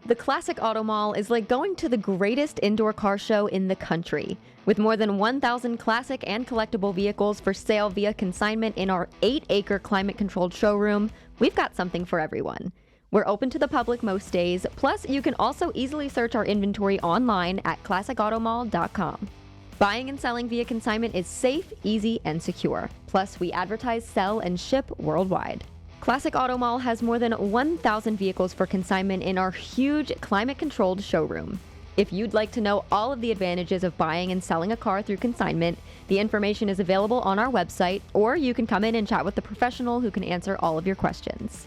The Classic Auto Mall is like going to the greatest indoor car show in the country. With more than 1,000 classic and collectible vehicles for sale via consignment in our 8-acre climate-controlled showroom, we've got something for everyone. We're open to the public most days, plus you can also easily search our inventory online at classicautomall.com. Buying and selling via consignment is safe, easy, and secure. Plus, we advertise, sell, and ship worldwide. Classic Auto Mall has more than 1,000 vehicles for consignment in our huge climate-controlled showroom. If you'd like to know all of the advantages of buying and selling a car through consignment, the information is available on our website, or you can come in and chat with the professional who can answer all of your questions.